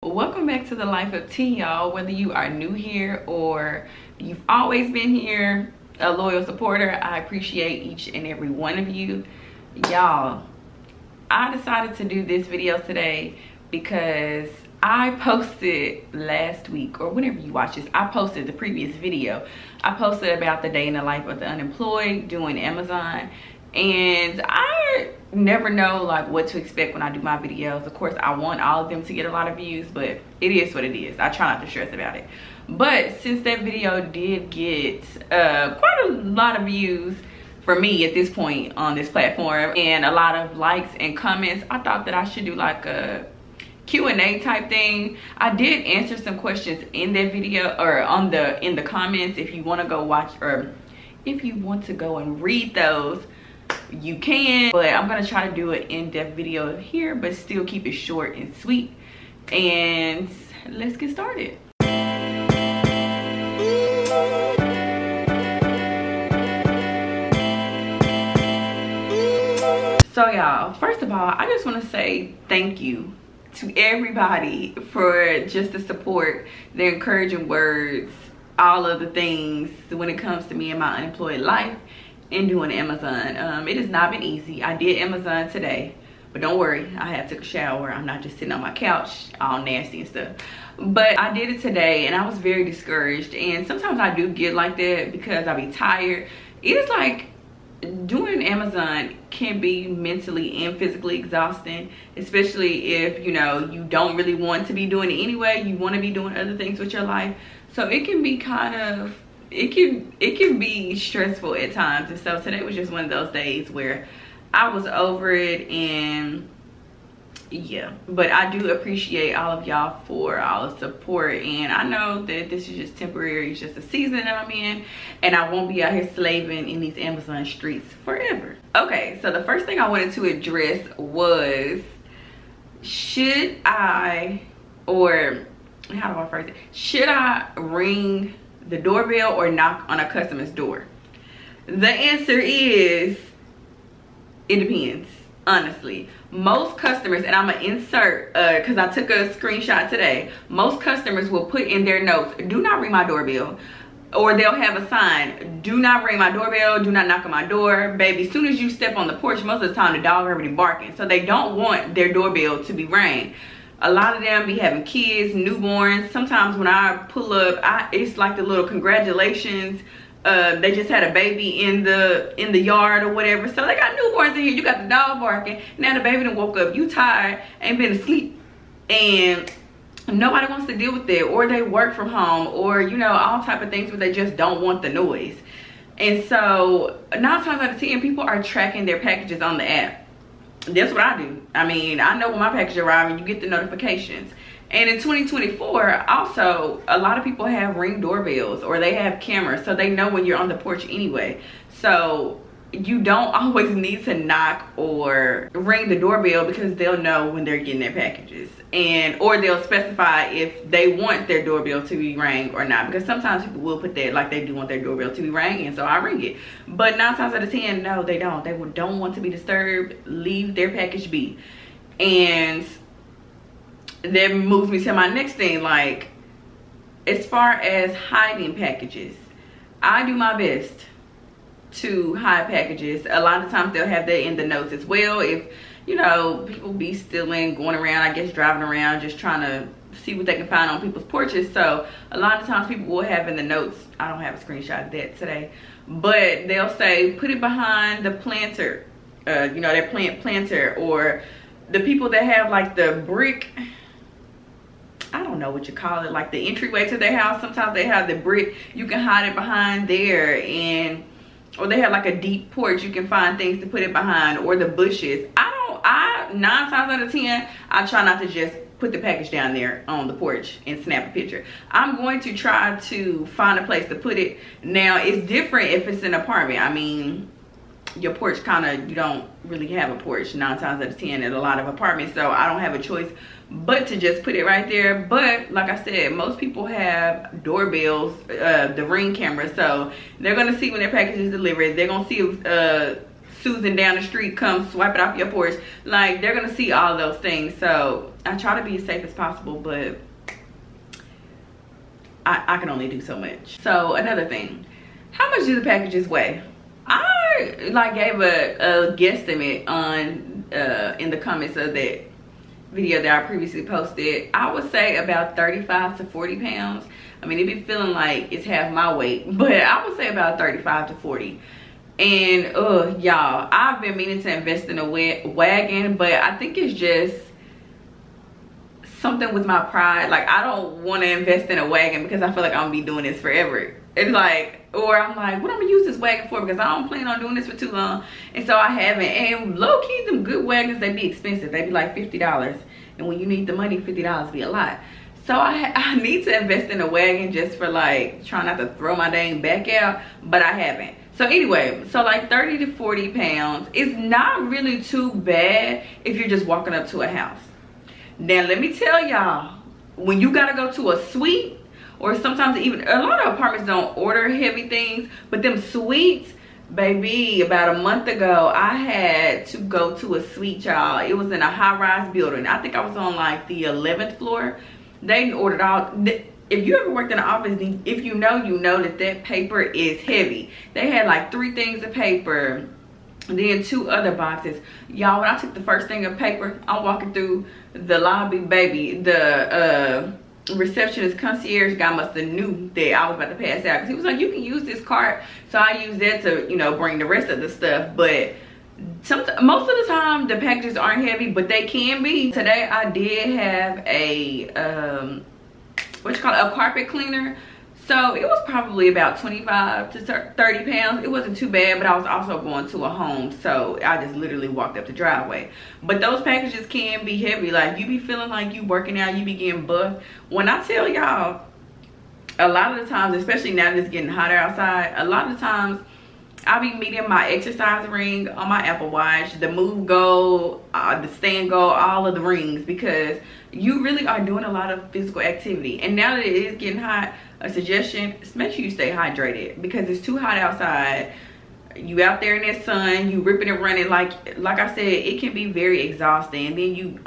Welcome back to the Life of T, y'all. Whether you are new here or you've always been here, a loyal supporter, I appreciate each and every one of you. Y'all, I decided to do this video today because I posted last week, or whenever you watch this, I posted the previous video. I posted about the day in the life of the unemployed doing Amazon, and I never know like what to expect when I do my videos. Of course, I want all of them to get a lot of views, but it is what it is. I try not to stress about it. But since that video did get quite a lot of views for me at this point on this platform, and a lot of likes and comments, I thought that I should do like a Q&A type thing. I did answer some questions in that video, or in the comments. If you want to go watch, or if you want to go and read those, you can, but I'm gonna try to do an in-depth video here, but still keep it short and sweet. And let's get started. So y'all, first of all, I just want to say thank you to everybody for just the support, the encouraging words, all of the things when it comes to me and my unemployed life and doing Amazon. It has not been easy. I did Amazon today, but don't worry, I have took a shower. I'm not just sitting on my couch all nasty and stuff. But I did it today and I was very discouraged, and sometimes I do get like that because I be tired. It is like doing Amazon can be mentally and physically exhausting, especially if you know you don't really want to be doing it anyway. You want to be doing other things with your life, so it can be kind of, it can be stressful at times. And so today was just one of those days where I was over it, and yeah. But I do appreciate all of y'all for all the support, and I know that this is just temporary. It's just a season that I'm in, and I won't be out here slaving in these Amazon streets forever. Okay, so the first thing I wanted to address was, should I, or how do I phrase it, should I ring the doorbell or knock on a customer's door? The answer is, it depends, honestly. Most customers, and I'm gonna insert because I took a screenshot today, most customers will put in their notes, do not ring my doorbell, or they'll have a sign, do not ring my doorbell, do not knock on my door. Baby, as soon as you step on the porch, most of the time the dog already barking, so they don't want their doorbell to be rang. A lot of them be having kids, newborns. Sometimes when I pull up, it's like the little congratulations. They just had a baby in the yard or whatever. So they got newborns in here. You got the dog barking. Now the baby done woke up. You tired, ain't been asleep, and nobody wants to deal with it. Or they work from home, or you know, all type of things where they just don't want the noise. And so 9 times out of 10, people are tracking their packages on the app. That's what I do. I mean, I know when my package arrives and you get the notifications. And in 2024, also, a lot of people have Ring doorbells, or they have cameras, so they know when you're on the porch anyway. So you don't always need to knock or ring the doorbell, because they'll know when they're getting their packages, and or they'll specify if they want their doorbell to be rang or not, because sometimes people will put that like they do want their doorbell to be rang, and so I ring it. But 9 times out of 10, no, they don't. They don't want to be disturbed. Leave their package be. And that moves me to my next thing, like as far as hiding packages, I do my best to hide packages. A lot of times they'll have that in the notes as well. If you know, people be stealing, going around, I guess driving around, just trying to see what they can find on people's porches. So a lot of times people will have in the notes, I don't have a screenshot of that today, but they'll say put it behind the planter, you know, their planter, or the people that have like the brick, I don't know what you call it, like the entryway to their house. Sometimes they have the brick, you can hide it behind there, and or they have like a deep porch, you can find things to put it behind, or the bushes. I 9 times out of 10, I try not to just put the package down there on the porch and snap a picture. I'm going to try to find a place to put it. Now it's different if it's an apartment. I mean, your porch kind of, you don't really have a porch 9 times out of 10 at a lot of apartments, so I don't have a choice but to just put it right there. But like I said, most people have doorbells, the Ring camera, so they're gonna see when their package is delivered. They're gonna see if Susan down the street comes swipe it off your porch. Like, they're gonna see all those things. So I try to be as safe as possible, but I can only do so much. So another thing, how much do the packages weigh? I like gave a guesstimate on in the comments of that video that I previously posted. I would say about 35 to 40 pounds. I mean, it be feeling like it's half my weight, but I would say about 35 to 40. And y'all, I've been meaning to invest in a wagon, but I think it's just something with my pride. Like, I don't want to invest in a wagon because I feel like I'm gonna be doing this forever. It's like, or I'm like, what I'm gonna use this wagon for, because I don't plan on doing this for too long. And so I haven't. And low-key, them good wagons, they be expensive. They be like $50, and when you need the money, $50 be a lot. So I need to invest in a wagon just for like trying not to throw my dang back out, but I haven't. So anyway, so like 30 to 40 pounds is not really too bad if you're just walking up to a house. Now let me tell y'all, when you gotta go to a suite, or sometimes even a lot of apartments don't order heavy things, but them suites, baby, about a month ago I had to go to a suite, y'all. It was in a high-rise building. I think I was on like the 11th floor. They ordered all. If you ever worked in an office, if you know that paper is heavy. They had like 3 things of paper, then 2 other boxes. Y'all, when I took the first thing of paper, I'm walking through the lobby, baby. The receptionist concierge guy must have knew that I was about to pass out, because he was like, you can use this cart. So I used that to, you know, bring the rest of the stuff. But most of the time the packages aren't heavy, but they can be. Today I did have a a carpet cleaner. So it was probably about 25 to 30 pounds. It wasn't too bad, but I was also going to a home, so I just literally walked up the driveway. But those packages can be heavy. Like, you be feeling like you working out, you be getting buff. When I tell y'all, a lot of the times, especially now that it's getting hotter outside, a lot of the times I'll be meeting my exercise ring on my Apple Watch, the Move Go, the Stand Go, all of the rings, because you really are doing a lot of physical activity. And now that it is getting hot, a suggestion is make sure you stay hydrated, because it's too hot outside. You out there in that sun, you ripping and running. Like I said, it can be very exhausting. And then you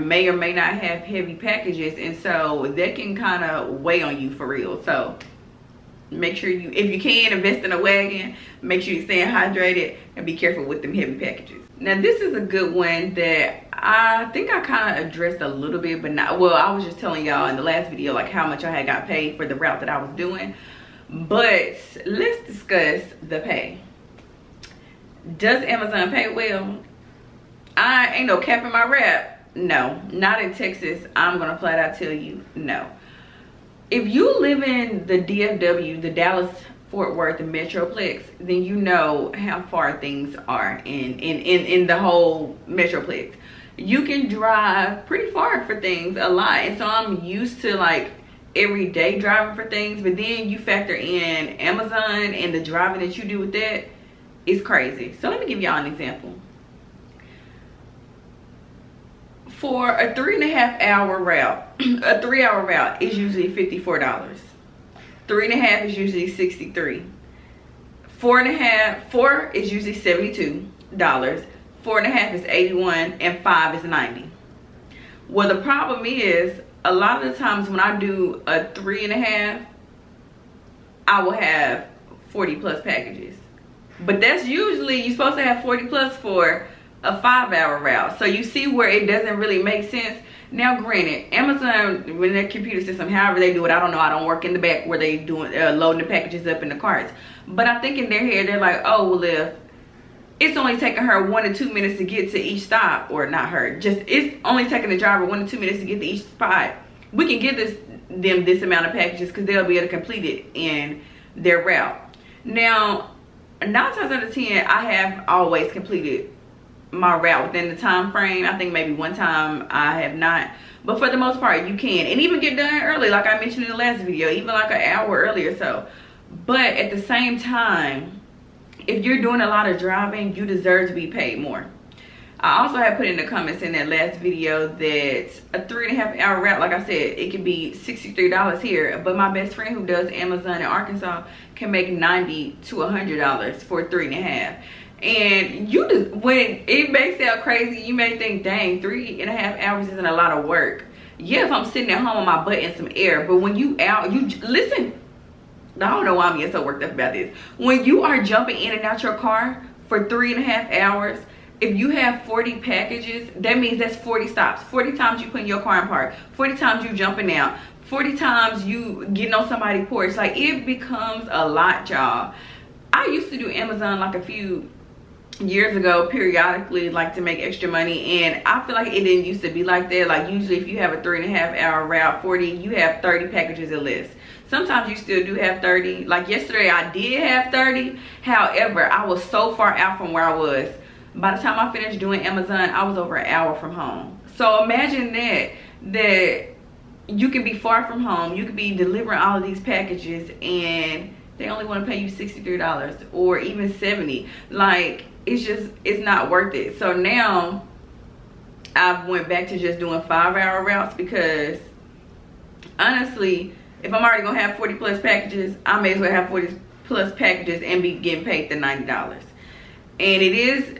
may or may not have heavy packages, and so that can kind of weigh on you for real. So make sure you, if you can, invest in a wagon. Make sure you're staying hydrated and be careful with them heavy packages. Now this is a good one that I think I kind of addressed a little bit, but not well. I was just telling y'all in the last video like how much I had got paid for the route that I was doing. But let's discuss the pay. Does Amazon pay well? I ain't no cap in my rap. No, not in Texas. I'm gonna flat out tell you no. If you live in the DFW, the Dallas-Fort Worth Metroplex, then you know how far things are in the whole Metroplex. You can drive pretty far for things a lot. And so I'm used to like everyday driving for things, but then you factor in Amazon and the driving that you do with that, it's crazy. So let me give y'all an example. For a 3.5 hour route, a 3-hour route is usually $54. 3.5 is usually $63. 4 is usually $72. 4.5 is $81, and 5 is $90. Well, the problem is a lot of the times when I do a 3.5, I will have 40 plus packages. But that's usually, you're supposed to have 40 plus for a 5-hour route. So you see where it doesn't really make sense. Now granted, Amazon, when their computer system, however they do it, I don't know, I don't work in the back where they doing loading the packages up in the carts. But I think in their head they're like, oh well, if it's only taking her 1 to 2 minutes to get to each stop, or not her, just it's only taking the driver 1 to 2 minutes to get to each spot, we can give them this amount of packages because they'll be able to complete it in their route. Now 9 times out of 10, I have always completed my route within the time frame. I think maybe one time I have not, but for the most part you can, and even get done early, like I mentioned in the last video, even like an hour early or so. But at the same time, if you're doing a lot of driving, you deserve to be paid more. I also have put in the comments in that last video that a 3.5 hour route, like I said, it can be $63 here, but my best friend who does Amazon in Arkansas can make $90 to $100 for 3.5. And you just, when it may sound crazy, you may think, dang, 3.5 hours isn't a lot of work. Yeah, if I'm sitting at home on my butt in some air, but when you out, you listen. I don't know why I'm getting so worked up about this. When you are jumping in and out your car for 3.5 hours, if you have 40 packages, that means that's 40 stops. 40 times you put in your car in park. 40 times you jumping out. 40 times you getting on somebody's porch. Like, it becomes a lot, y'all. I used to do Amazon like a few years ago, periodically, like to make extra money, and I feel like it didn't used to be like that. Like, usually if you have a 3.5 hour route, 40, you have 30 packages at least. Sometimes you still do have 30. Like yesterday I did have 30. However, I was so far out from where I was. By the time I finished doing Amazon, I was over an hour from home. So imagine that you can be far from home, you could be delivering all of these packages, and they only want to pay you $63 or even $70. Like, it's not worth it. So now I went back to just doing 5-hour routes, because honestly, if I'm already gonna have 40 plus packages, I may as well have 40 plus packages and be getting paid the $90. And it is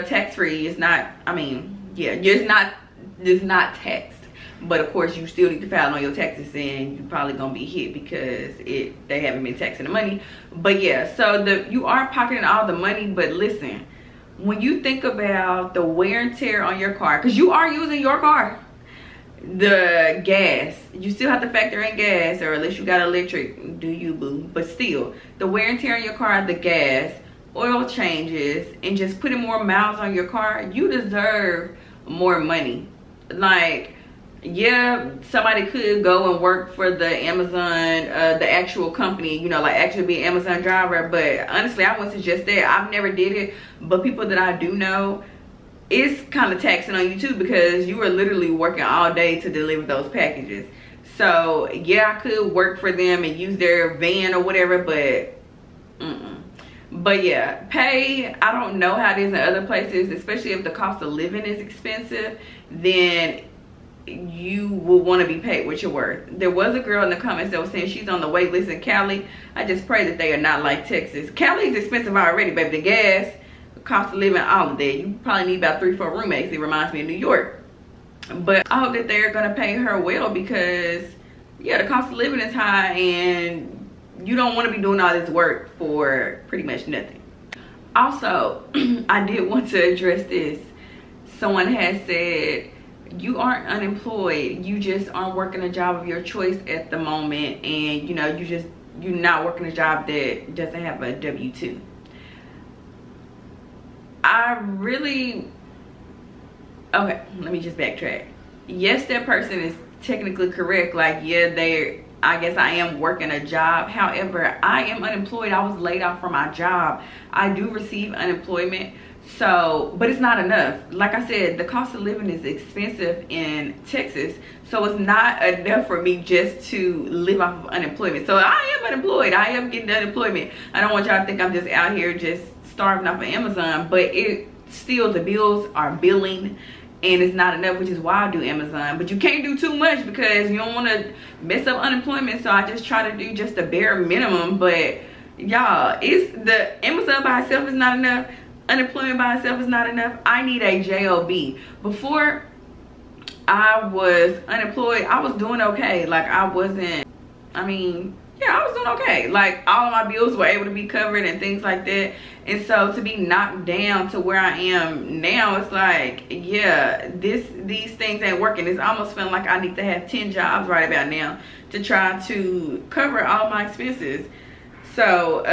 tax-free. It's not, I mean, yeah, it's not taxed. But of course, you still need to file on your taxes, and you're probably gonna be hit because they haven't been taxing the money. But yeah, so you are pocketing all the money. But listen, when you think about the wear and tear on your car, because you are using your car, the gas, you still have to factor in gas, or unless you got electric, do you, boo? But still, the wear and tear on your car, the gas, oil changes, and just putting more miles on your car, you deserve more money. Like, yeah, somebody could go and work for the Amazon, the actual company, you know, like actually be an Amazon driver. But honestly, I wouldn't suggest that. I've never did it, but people that I do know, it's kind of taxing on you too, because you are literally working all day to deliver those packages. So yeah, I could work for them and use their van or whatever, but but yeah, pay, I don't know how it is in other places, especially if the cost of living is expensive, then you will want to be paid what you're worth. There was a girl in the comments that was saying she's on the wait list in Cali. I just pray that they are not like Texas. Cali is expensive already, baby. The gas, cost of living, all of that. You probably need about 3-4 roommates. It reminds me of New York. But I hope that they're gonna pay her well, because yeah, the cost of living is high, and you don't want to be doing all this work for pretty much nothing. Also, I did want to address this. Someone has said, you aren't unemployed, you just aren't working a job of your choice at the moment, and you know, you're not working a job that doesn't have a W-2. Okay, let me just backtrack. Yes, that person is technically correct. Like, yeah, I guess I am working a job. However, I am unemployed. I was laid off from my job. I do receive unemployment. So, but it's not enough. Like I said, the cost of living is expensive in Texas. So it's not enough for me just to live off of unemployment. So I am unemployed. I am getting unemployment. I don't want y'all to think I'm just out here just starving off of Amazon. But it still, the bills are billing, and it's not enough, which is why I do Amazon. But you can't do too much because you don't want to mess up unemployment. So I just try to do just the bare minimum. But y'all, it's the Amazon by itself is not enough. Unemployment by itself is not enough. I need a job. Before I was unemployed, I was doing okay. Like, I was doing okay. Like, all of my bills were able to be covered and things like that. And so to be knocked down to where I am now, it's like, yeah, these things ain't working. It's almost feeling like I need to have 10 jobs right about now to try to cover all my expenses. So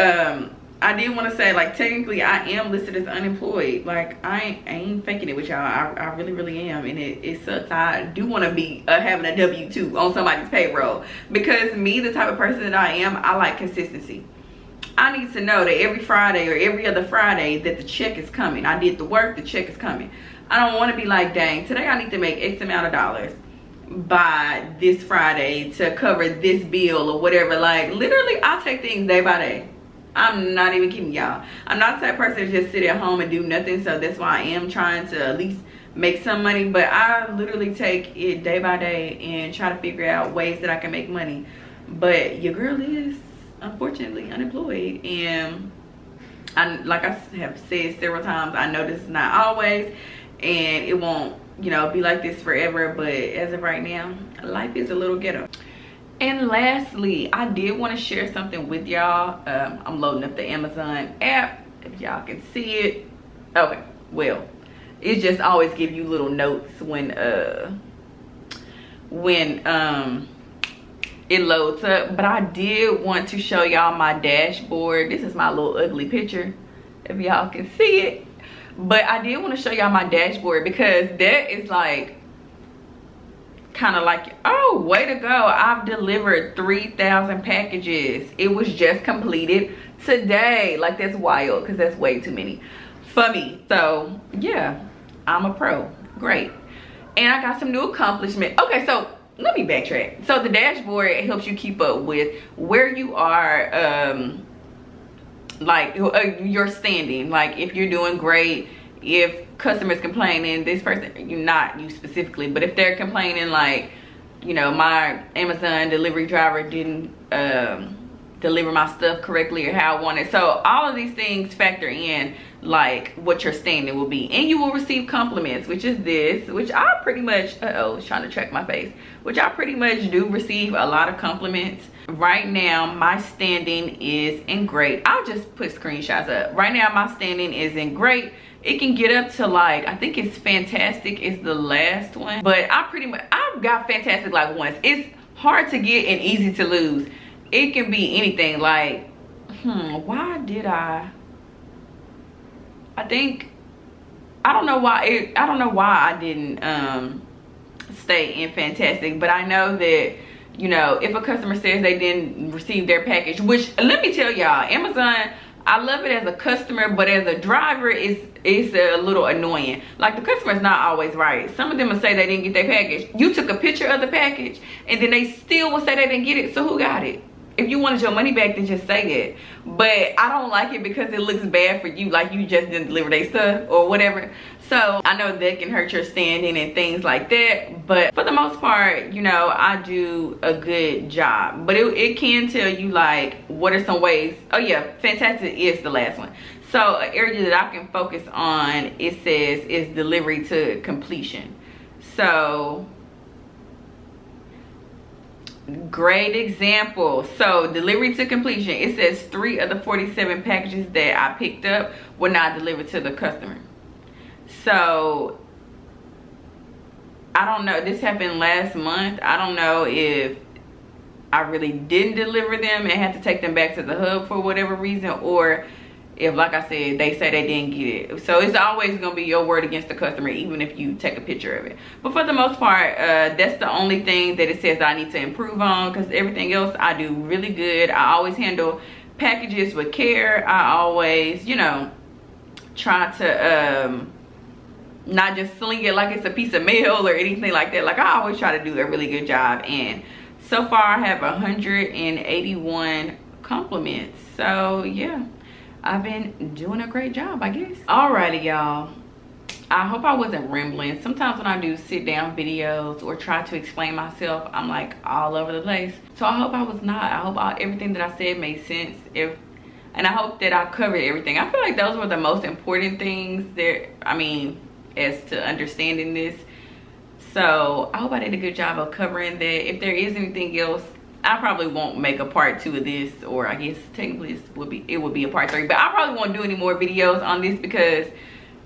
I did want to say, like, technically I am listed as unemployed. Like, I ain't faking it with y'all. I really, really am. And it sucks. I do want to be having a W-2 on somebody's payroll. Because me, the type of person that I am, I like consistency. I need to know that every Friday or every other Friday that the check is coming. I did the work, the check is coming. I don't want to be like, dang, today I need to make X amount of dollars by this Friday to cover this bill or whatever. Like, literally, I take things day by day. I'm not even kidding y'all. I'm not the type of person to just sit at home and do nothing. So that's why I am trying to at least make some money. But I literally take it day by day and try to figure out ways that I can make money. But your girl is unfortunately unemployed, and like I have said several times, I know this is not always, and it won't, you know, be like this forever, but as of right now, life is a little ghetto. And lastly, I did want to share something with y'all. I'm loading up the Amazon app, if y'all can see it. Okay, well, it just always give you little notes when it loads up. But I did want to show y'all my dashboard. This is my little ugly picture, if y'all can see it. But I did want to show y'all my dashboard, because that is like kind of like, oh, way to go, I've delivered 3,000 packages. It was just completed today. Like, that's wild, because that's way too many for me. So yeah, I'm a pro. Great. And I got some new accomplishment. Okay, so let me backtrack. So the dashboard, it helps you keep up with where you are, like your standing. Like, if you're doing great, if customers complaining, this person, not you specifically, but if they're complaining, like, you know, my Amazon delivery driver didn't deliver my stuff correctly or how I wanted. So all of these things factor in, like, what your standing will be. And you will receive compliments, which is this, which I pretty much, it's trying to track my face, which I pretty much do receive a lot of compliments. Right now, my standing is in great. I'll just put screenshots up. Right now, my standing is in great. It can get up to, like, I think it's fantastic is the last one. But I've got fantastic like once. It's hard to get and easy to lose. It can be anything. Like, why did I don't know why I didn't stay in fantastic. But I know that, you know, if a customer says they didn't receive their package, which, let me tell y'all, Amazon, I love it as a customer, but as a driver, it's a little annoying. Like, the customer's not always right. Some of them will say they didn't get their package. You took a picture of the package, and then they still will say they didn't get it. So who got it? If you wanted your money back, then just say it. But I don't like it because it looks bad for you, like you just didn't deliver their stuff or whatever. So I know that can hurt your standing and things like that. But for the most part, you know, I do a good job. But it can tell you, like, what are some ways. Oh yeah, fantastic is the last one. So an area that I can focus on, it says, is delivery to completion. So great example. So delivery to completion, it says 3 of the 47 packages that I picked up were not delivered to the customer. So I don't know, this happened last month. I don't know if I really didn't deliver them and had to take them back to the hub for whatever reason, or if, like I said, they say they didn't get it. So it's always gonna be your word against the customer, even if you take a picture of it. But for the most part, that's the only thing that it says I need to improve on, because everything else I do really good. I always handle packages with care. I always, you know, try to not just sling it like it's a piece of mail or anything like that. Like, I always try to do a really good job. And so far I have 181 compliments. So yeah, I've been doing a great job, I guess. Alrighty, y'all, I hope I wasn't rambling. Sometimes when I do sit down videos or try to explain myself, I'm like all over the place. So I hope I was not. I hope everything that I said made sense. And I hope that I covered everything. I feel like those were the most important things there, I mean, as to understanding this. So I hope I did a good job of covering that. If there is anything else, I probably won't make a part 2 of this, or I guess technically it would be a part 3. But I probably won't do any more videos on this because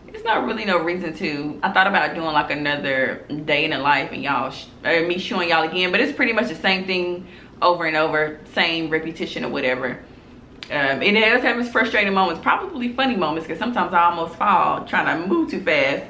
it's not really no reason to. I thought about doing like another day in the life and y'all, me showing y'all again, but it's pretty much the same thing over and over, same repetition or whatever. It does have its frustrating moments, probably funny moments, because sometimes I almost fall trying to move too fast.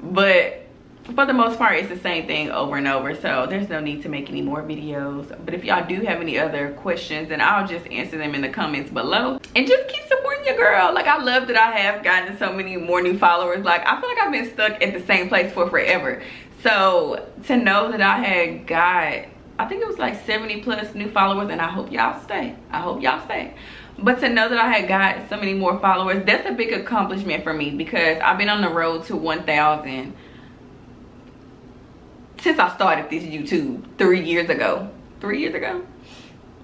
But for the most part, it's the same thing over and over. So there's no need to make any more videos. But if y'all do have any other questions, then I'll just answer them in the comments below. And just keep supporting your girl. Like, I love that I have gotten so many more new followers. Like, I feel like I've been stuck at the same place for forever. So to know that I had got, I think it was like 70 plus new followers, and I hope y'all stay. I hope y'all stay. But to know that I had got so many more followers, that's a big accomplishment for me, because I've been on the road to 1,000 since I started this YouTube 3 years ago. 3 years ago?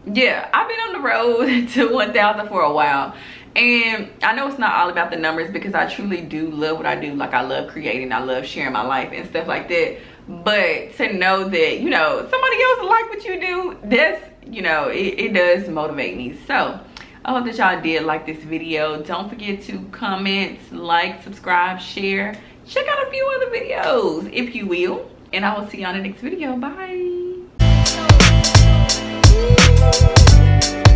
Yeah, I've been on the road to 1,000 for a while. And I know it's not all about the numbers, because I truly do love what I do. Like, I love creating, I love sharing my life and stuff like that. But to know that, you know, somebody else like what you do, that's, you know, it does motivate me. So I hope that y'all did like this video. Don't forget to comment, like, subscribe, share. Check out a few other videos if you will. And I will see y'all in the next video. Bye.